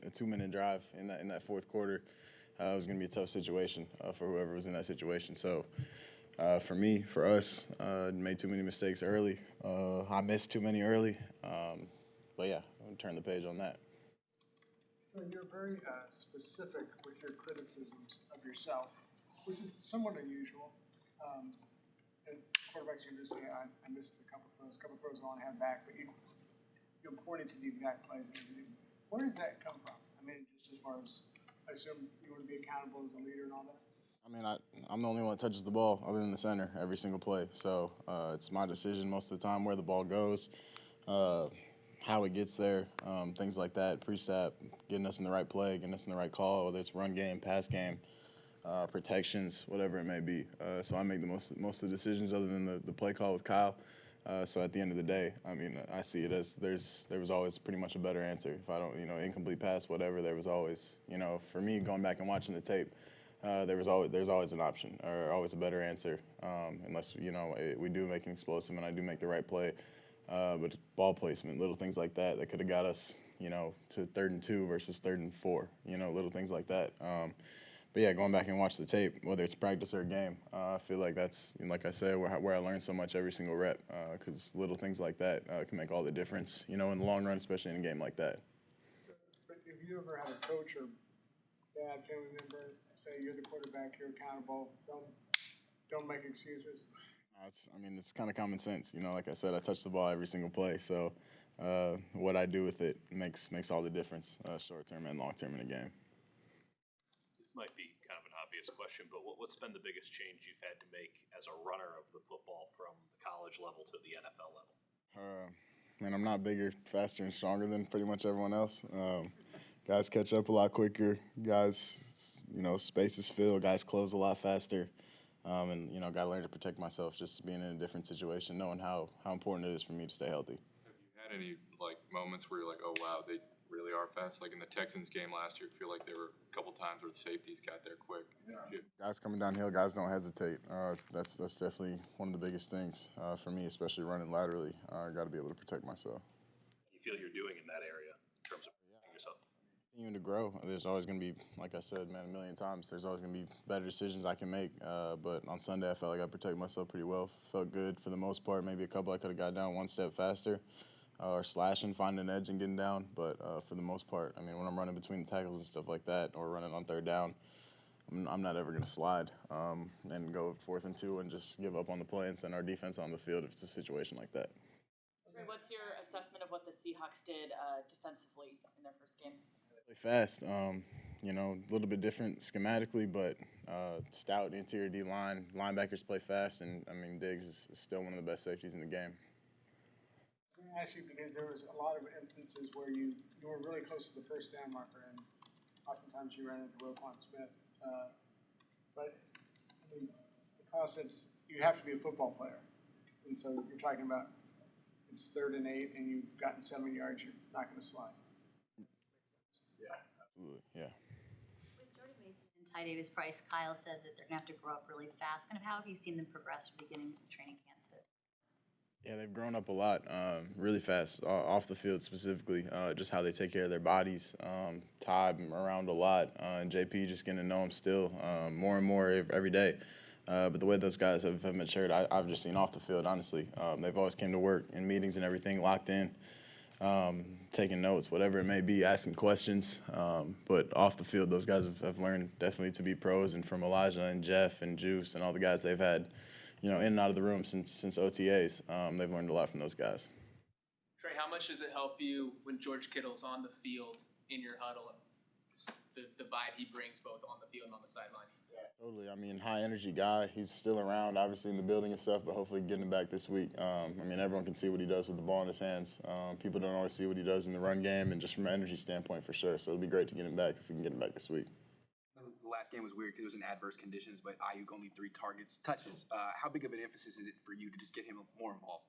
a 2-minute drive in that fourth quarter. It was going to be a tough situation for whoever was in that situation. So for me, for us, made too many mistakes early. I missed too many early. But yeah, I'll turn the page on that. You're very specific with your criticisms of yourself, which is somewhat unusual. And quarterbacks usually say, I missed a couple throws I want to have back, but you pointed to the exact plays and everything. Where does that come from? I mean, just as far as, I assume you want to be accountable as a leader and all that? I mean, I'm the only one that touches the ball other than the center every single play. So it's my decision most of the time where the ball goes, how it gets there, things like that, pre-snap, getting us in the right play, getting us in the right call, whether it's run game, pass game, protections, whatever it may be. So I make the most of the decisions other than the play call with Kyle. So at the end of the day, I mean, I see it as there was always pretty much a better answer. If I don't, incomplete pass, whatever, there was always, for me going back and watching the tape, there's always an option or always a better answer, unless we do make an explosive and I do make the right play. But ball placement, little things like that could have got us, to 3rd and 2 versus 3rd and 4, little things like that. But yeah, going back and watch the tape, whether it's practice or a game, I feel like that's, like I said, where I learn so much every single rep, because little things like that can make all the difference, in the long run, especially in a game like that. But if you ever had a coach or dad, family member say you're the quarterback, you're accountable, don't make excuses? It's kind of common sense. Like I said, I touch the ball every single play, so what I do with it makes all the difference, short term and long term in a game. This might be kind of an obvious question, but what's been the biggest change you've had to make as a runner of the football from the college level to the NFL level? I'm not bigger, faster, and stronger than pretty much everyone else. Guys catch up a lot quicker. Guys, space is filled. Guys close a lot faster. And got to learn to protect myself, just being in a different situation, knowing how important it is for me to stay healthy. Have you had any moments where you're like, oh wow, they really are fast? Like in the Texans game last year, I feel like there were a couple times where the safeties got there quick. Yeah. Guys coming downhill, guys don't hesitate. That's definitely one of the biggest things for me, especially running laterally. I got to be able to protect myself. What do you feel you're doing in that area in terms of protecting yourself? Continuing to grow. There's always going to be, like I said, man, a million times, there's always going to be better decisions I can make. But on Sunday, I felt like I protected myself pretty well. Felt good for the most part. Maybe a couple I could have got down one step faster or slashing, finding an edge and getting down. But for the most part, when I'm running between the tackles and stuff like that or running on 3rd down, I'm not ever going to slide and go 4th and 2 and just give up on the play and send our defense on the field if it's a situation like that. What's your assessment of what the Seahawks did defensively in their first game? Really fast, a little bit different schematically, but stout interior D-line. Linebackers play fast, and, Diggs is still one of the best safeties in the game. Let me ask you, because there was a lot of instances where you were really close to the first down marker, and oftentimes you ran into Roquan Smith. But because you have to be a football player, and so you're talking about it's 3rd and 8, and you've gotten 7 yards, you're not going to slide. Yeah, absolutely, yeah. With Jordan Mason and Ty Davis Price, Kyle said that they're going to have to grow up really fast. Kind of how have you seen them progress from beginning of training camp to? Yeah, they've grown up a lot, really fast, off the field specifically, just how they take care of their bodies. Ty around a lot, and JP just getting to know him still more and more every day. But the way those guys have matured, I've just seen off the field, honestly. They've always came to work in meetings and everything, locked in, taking notes, whatever it may be, asking questions. But off the field, those guys have learned definitely to be pros. And from Elijah and Jeff and Juice and all the guys they've had, in and out of the room since OTAs, they've learned a lot from those guys. Trey, how much does it help you when George Kittle's on the field in your huddle and just the vibe he brings both on the field and on the sidelines? Yeah, totally. High energy guy. He's still around, obviously, in the building and stuff, but hopefully getting him back this week. Everyone can see what he does with the ball in his hands. People don't always see what he does in the run game and just from an energy standpoint for sure. So it'll be great to get him back if we can get him back this week. The last game was weird because it was in adverse conditions, but Ayuk only 3 touches. How big of an emphasis is it for you to just get him more involved?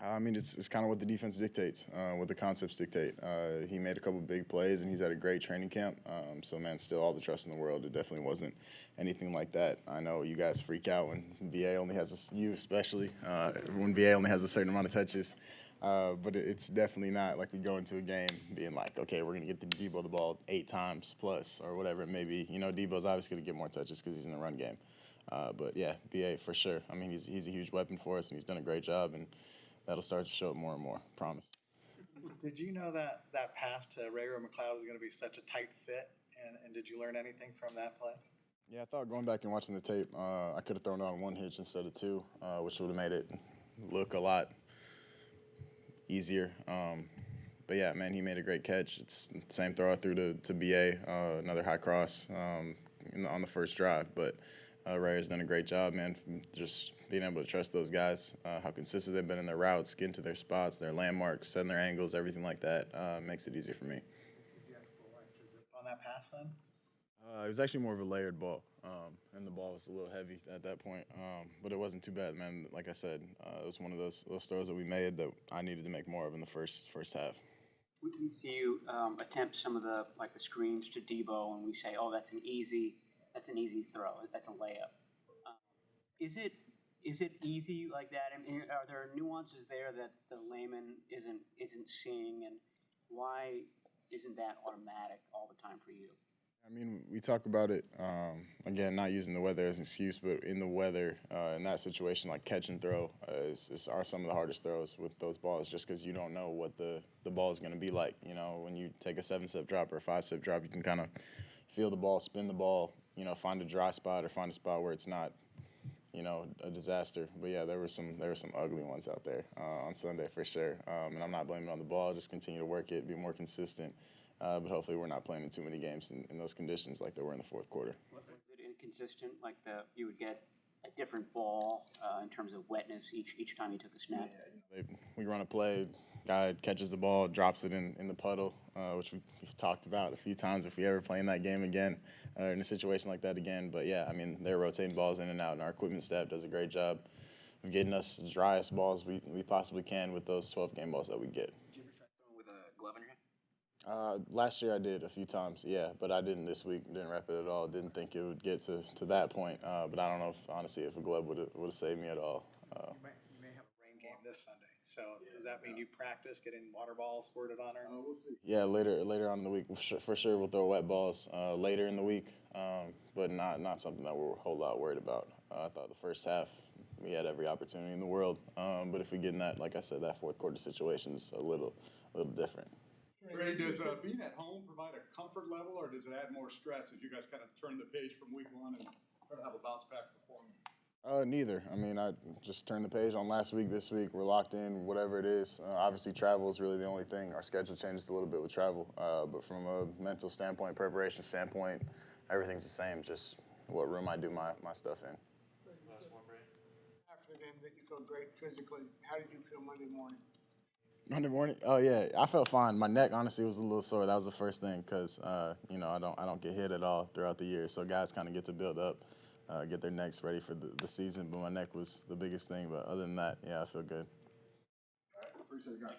It's kind of what the defense dictates, what the concepts dictate. He made a couple big plays, and he's had a great training camp. Still all the trust in the world. It definitely wasn't anything like that. I know you guys freak out when VA only has you especially when VA only has a certain amount of touches. But it's definitely not like we go into a game being like, okay, we're going to get the Debo the ball 8 times plus or whatever it may be. You know, Debo's obviously going to get more touches because he's in the run game. But yeah, BA for sure. I mean, he's a huge weapon for us, and he's done a great job, and that'll start to show up more and more. Promise. Did you know that that pass to Ray McLeod was going to be such a tight fit? And did you learn anything from that play? Yeah, I thought going back and watching the tape, I could have thrown it on 1 hitch instead of 2, which would have made it look a lot easier. But yeah, man, he made a great catch. It's the same throw I threw to BA, another high cross on the first drive. But Ray has done a great job, man, just being able to trust those guys, how consistent they've been in their routes, getting to their spots, their landmarks, setting their angles, everything like that makes it easier for me. Did you have to pull extra zip on that pass then? It was actually more of a layered ball, and the ball was a little heavy at that point. But it wasn't too bad, man. Like I said, it was one of those throws that we made that I needed to make more of in the first half. We see you attempt some of the screens to Debo, and we say, "Oh, that's an easy throw. That's a layup." Is it easy like that? I mean, are there nuances there that the layman isn't seeing, and why isn't that automatic all the time for you? I mean, we talk about it, again, not using the weather as an excuse, but in the weather, in that situation, like catch and throw are some of the hardest throws with those balls just because you don't know what the ball is going to be like. You know, when you take a 7-step drop or a 5-step drop, you can kind of feel the ball, spin the ball, you know, find a dry spot or find a spot where it's not, you know, a disaster. But yeah, there were some ugly ones out there on Sunday for sure. And I'm not blaming it on the ball. Just continue to work it, be more consistent. But hopefully we're not playing in too many games in those conditions like they were in the fourth quarter. Was it inconsistent? Like you would get a different ball in terms of wetness each time you took a snap? We run a play, guy catches the ball, drops it in the puddle, which we've talked about a few times if we ever play in that game again, or in a situation like that again. But yeah, I mean, they're rotating balls in and out, and our equipment staff does a great job of getting us the driest balls we possibly can with those 12-game balls that we get. Did you ever try throwing with a glove on your hand? Last year I did a few times, yeah, but I didn't this week. Didn't rep it at all. Didn't think it would get to that point. But I don't know if a glove would have saved me at all. You may have a rain game this Sunday. So does that mean you practice getting water balls squirted on her? We'll see. Yeah, later on in the week, for sure we'll throw wet balls later in the week, but not something that we're a whole lot worried about. I thought the first half we had every opportunity in the world, but if we get in that, like I said, that fourth quarter situation is a little different. Trey, does being at home provide a comfort level, or does it add more stress as you guys kind of turn the page from week 1 and try to have a bounce back performance? Neither. I mean, I just turned the page on last week, this week. We're locked in, whatever it is. Obviously, travel is really the only thing. Our schedule changes a little bit with travel, but from a mental standpoint, preparation standpoint, everything's the same. Just what room I do my stuff in. After the game that you felt great physically, how did you feel Monday morning? Monday morning? Oh yeah, I felt fine. My neck honestly was a little sore. That was the first thing because you know I don't get hit at all throughout the year, so guys kind of get to build up, get their necks ready for the season. But my neck was the biggest thing. But other than that, yeah, I feel good. Appreciate it, guys.